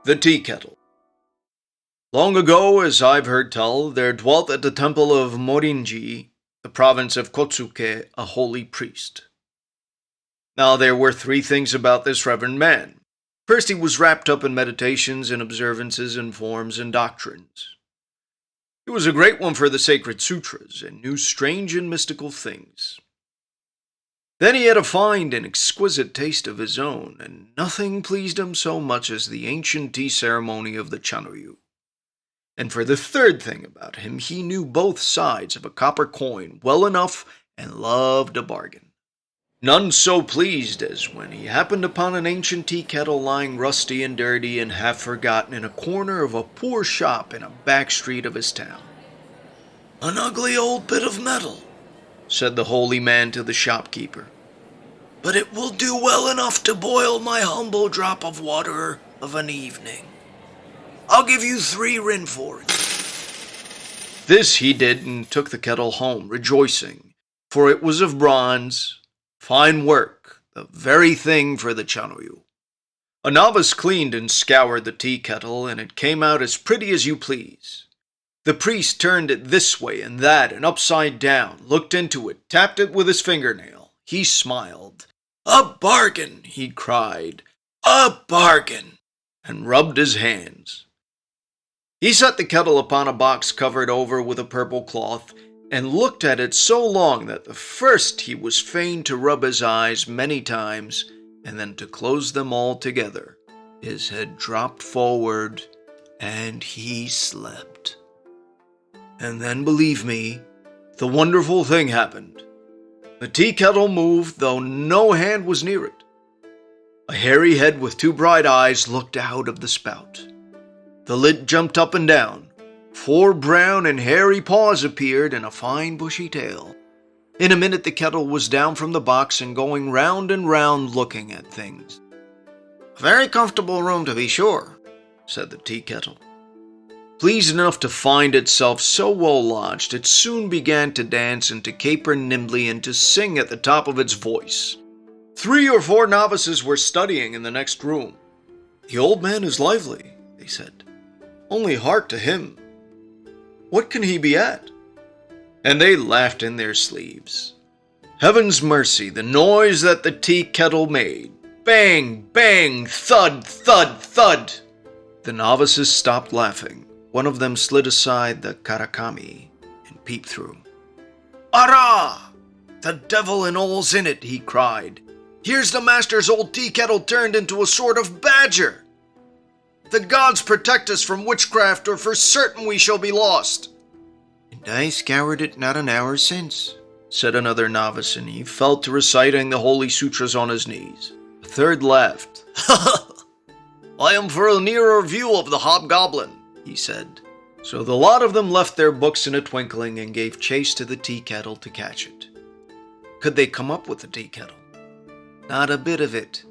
The Tea Kettle. Long ago, as I've heard tell, there dwelt at the temple of Morinji, the province of Kotsuke, a holy priest. Now there were three things about this reverend man. First, he was wrapped up in meditations and observances and forms and doctrines. He was a great one for the sacred sutras and knew strange and mystical things. Then he had a fine and exquisite taste of his own, and nothing pleased him so much as the ancient tea ceremony of the Chanoyu. And for the third thing about him, he knew both sides of a copper coin well enough and loved a bargain. None so pleased as when he happened upon an ancient tea kettle lying rusty and dirty and half forgotten in a corner of a poor shop in a back street of his town. "An ugly old bit of metal," said the holy man to the shopkeeper, "but it will do well enough to boil my humble drop of water of an evening. I'll give you 3 rin for it." This he did and took the kettle home, rejoicing, for it was of bronze, fine work, the very thing for the Chanoyu. A novice cleaned and scoured the tea kettle, and it came out as pretty as you please. The priest turned it this way and that and upside down, looked into it, tapped it with his fingernail. He smiled. "A bargain," he cried, "a bargain," and rubbed his hands. He set the kettle upon a box covered over with a purple cloth, and looked at it so long that the first he was fain to rub his eyes many times, and then to close them all together. His head dropped forward, and he slept. And then, believe me, the wonderful thing happened. The tea kettle moved, though no hand was near it. A hairy head with 2 bright eyes looked out of the spout. The lid jumped up and down. 4 brown and hairy paws appeared and a fine bushy tail. In a minute the kettle was down from the box and going round and round looking at things. "A very comfortable room to be sure," said the tea kettle. Pleased enough to find itself so well lodged, it soon began to dance and to caper nimbly and to sing at the top of its voice. 3 or 4 novices were studying in the next room. "The old man is lively," they said. "Only hark to him. What can he be at?" And they laughed in their sleeves. Heaven's mercy, the noise that the tea kettle made. Bang, bang, thud, thud, thud. The novices stopped laughing. One of them slid aside the karakami and peeped through. "Arrah! The devil and all's in it," he cried. "Here's the master's old tea kettle turned into a sort of badger. The gods protect us from witchcraft, or for certain we shall be lost." "And I scoured it not an hour since," said another novice, and he fell to reciting the holy sutras on his knees. A third laughed. "I am for a nearer view of the hobgoblin," he said. So the lot of them left their books in a twinkling and gave chase to the tea kettle to catch it. Could they come up with the tea kettle? Not a bit of it.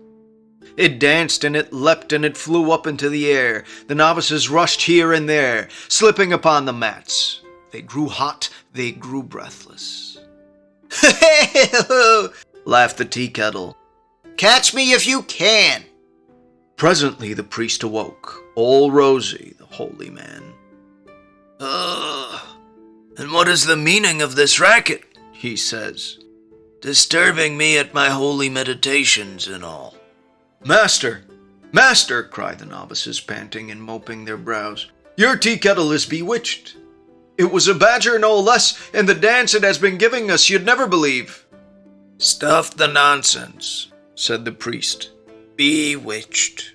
It danced and it leapt and it flew up into the air. The novices rushed here and there, slipping upon the mats. They grew hot, they grew breathless. Laughed the tea kettle. "Catch me if you can." Presently the priest awoke, all rosy, the holy man. And what is the meaning of this racket?" he says. "Disturbing me at my holy meditations and all." "Master! Master!" cried the novices, panting and mopping their brows. "Your tea kettle is bewitched. It was a badger no less, and the dance it has been giving us you'd never believe." "Stuff the nonsense," said the priest. "Bewitched.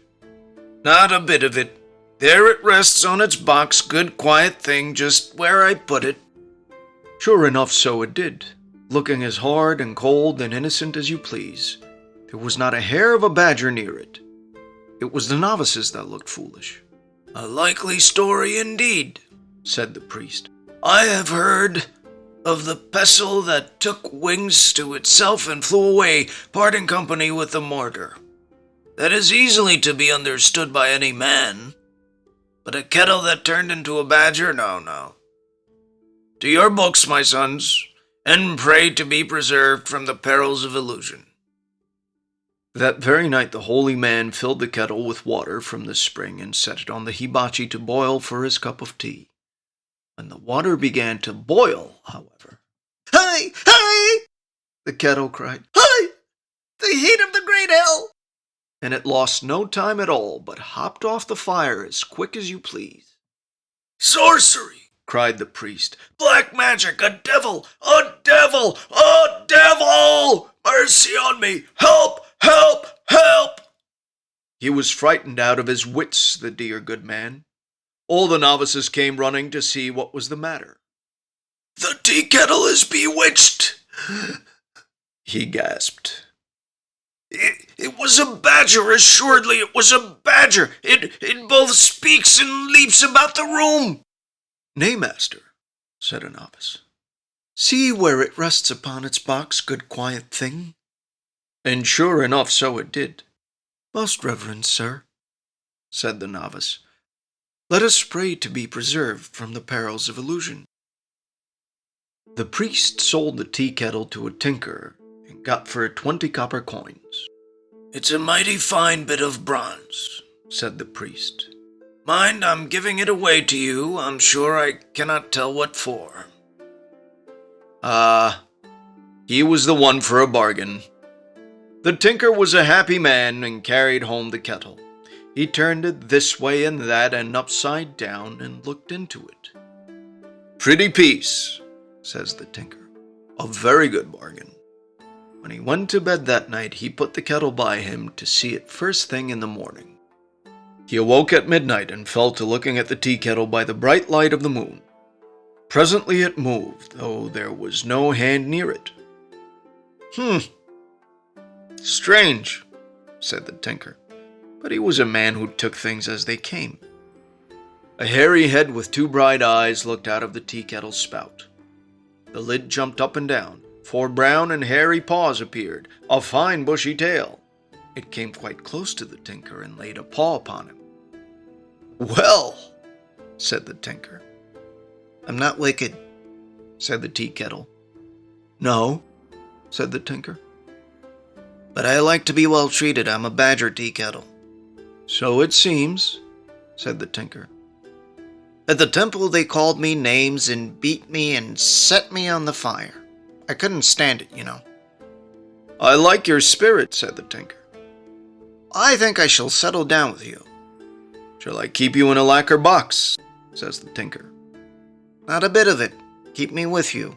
Not a bit of it. There it rests on its box, good quiet thing, just where I put it." Sure enough, so it did, looking as hard and cold and innocent as you please. There was not a hair of a badger near it. It was the novices that looked foolish. "A likely story indeed," said the priest. "I have heard of the pestle that took wings to itself and flew away, parting company with the mortar. That is easily to be understood by any man. But a kettle that turned into a badger, no. To your books, my sons, and pray to be preserved from the perils of illusion." That very night the holy man filled the kettle with water from the spring and set it on the hibachi to boil for his cup of tea. When the water began to boil, however, "Hi! Hi!" the kettle cried. "Hi! The heat of the great hell!" And it lost no time at all, but hopped off the fire as quick as you please. "Sorcery!" cried the priest. "Black magic! A devil! A devil! A devil! Mercy on me! Help! Help! Help!" He was frightened out of his wits, the dear good man. All the novices came running to see what was the matter. "The tea kettle is bewitched," he gasped. It was a badger, assuredly it was a badger. It both speaks and leaps about the room." "Nay, master," said a novice. "See where it rests upon its box, good quiet thing." And sure enough, so it did. "Most reverend sir," said the novice, "let us pray to be preserved from the perils of illusion." The priest sold the tea kettle to a tinker and got for it 20 copper coins. "It's a mighty fine bit of bronze," said the priest. "Mind, I'm giving it away to you. I'm sure I cannot tell what for." He was the one for a bargain. The tinker was a happy man and carried home the kettle. He turned it this way and that and upside down and looked into it. "Pretty piece," says the tinker. "A very good bargain." When he went to bed that night, he put the kettle by him to see it first thing in the morning. He awoke at midnight and fell to looking at the tea kettle by the bright light of the moon. Presently it moved, though there was no hand near it. "Strange," said the tinker, but he was a man who took things as they came. A hairy head with 2 bright eyes looked out of the tea kettle's spout. The lid jumped up and down. 4 brown and hairy paws appeared, a fine bushy tail. It came quite close to the tinker and laid a paw upon him. "Well," said the tinker. "I'm not wicked," said the tea kettle. "No," said the tinker. "But I like to be well treated. I'm a badger tea kettle." "So it seems," said the tinker. "At the temple they called me names and beat me and set me on the fire. I couldn't stand it, you know." "I like your spirit," said the tinker. "I think I shall settle down with you." "Shall I keep you in a lacquer box?" says the tinker. "Not a bit of it. Keep me with you.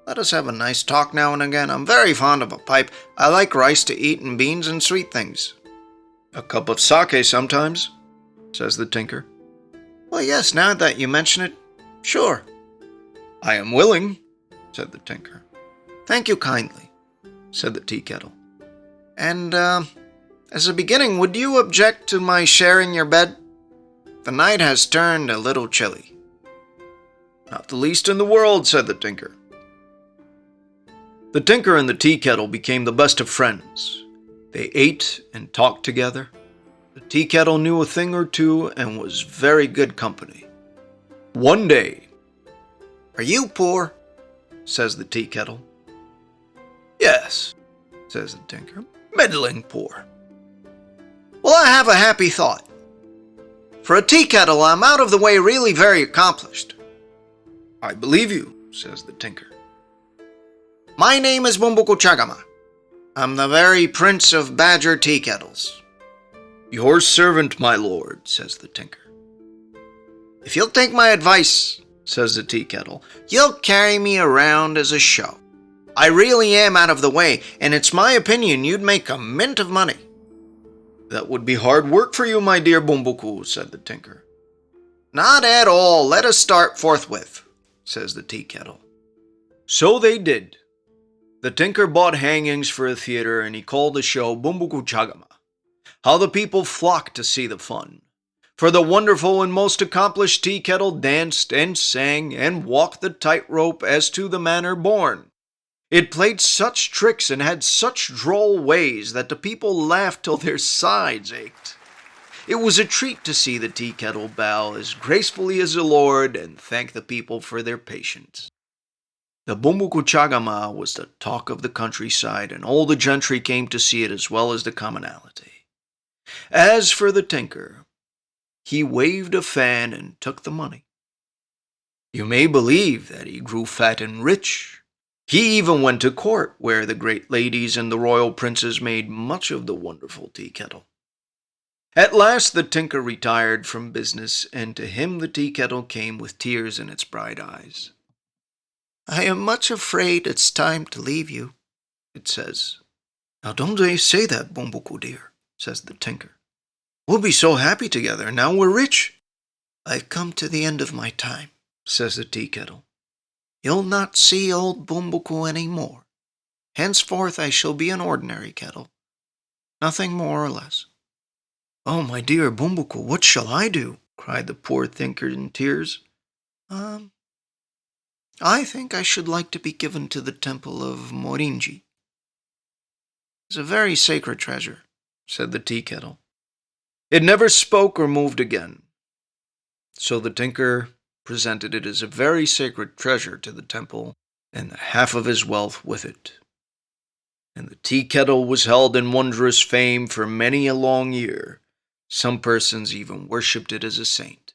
Let us have a nice talk now and again. I'm very fond of a pipe. I like rice to eat and beans and sweet things." "A cup of sake sometimes," says the tinker. "Well, yes, now that you mention it, sure." "I am willing," said the tinker. "Thank you kindly," said the tea kettle. "And, as a beginning, would you object to my sharing your bed? The night has turned a little chilly." "Not the least in the world," said the tinker. The tinker and the tea kettle became the best of friends. They ate and talked together. The tea kettle knew a thing or two and was very good company. One day, "Are you poor?" says the tea kettle. "Yes," says the tinker, "middling poor." "Well, I have a happy thought. For a tea kettle, I'm out of the way really very accomplished." "I believe you," says the tinker. "My name is Bumbuku Chagama. I'm the very prince of badger tea kettles." "Your servant, my lord," says the tinker. "If you'll take my advice," says the tea kettle, "you'll carry me around as a show. I really am out of the way, and it's my opinion you'd make a mint of money." "That would be hard work for you, my dear Bumbuku," said the tinker. "Not at all. Let us start forthwith," says the tea kettle. So they did. The tinker bought hangings for a theater, and he called the show Bumbuku Chagama. How the people flocked to see the fun. For the wonderful and most accomplished tea kettle danced and sang and walked the tightrope as to the manner born. It played such tricks and had such droll ways that the people laughed till their sides ached. It was a treat to see the tea kettle bow as gracefully as a lord and thank the people for their patience. The Bumbuku Chagama was the talk of the countryside, and all the gentry came to see it as well as the commonalty. As for the tinker, he waved a fan and took the money. You may believe that he grew fat and rich. He even went to court, where the great ladies and the royal princes made much of the wonderful tea kettle. At last the tinker retired from business, and to him the tea kettle came with tears in its bright eyes. I am much afraid it's time to leave you, it says. Now don't say that, Bumbuku dear, says the tinker. We'll be so happy together, now we're rich. I've come to the end of my time, says the tea kettle. You'll not see old Bumbuku any more. Henceforth I shall be an ordinary kettle, nothing more or less. Oh, my dear Bumbuku, what shall I do? Cried the poor tinker in tears. I think I should like to be given to the temple of Morinji. It's a very sacred treasure, said the tea kettle. It never spoke or moved again. So the tinker presented it as a very sacred treasure to the temple, and the half of his wealth with it. And the tea kettle was held in wondrous fame for many a long year. Some persons even worshipped it as a saint.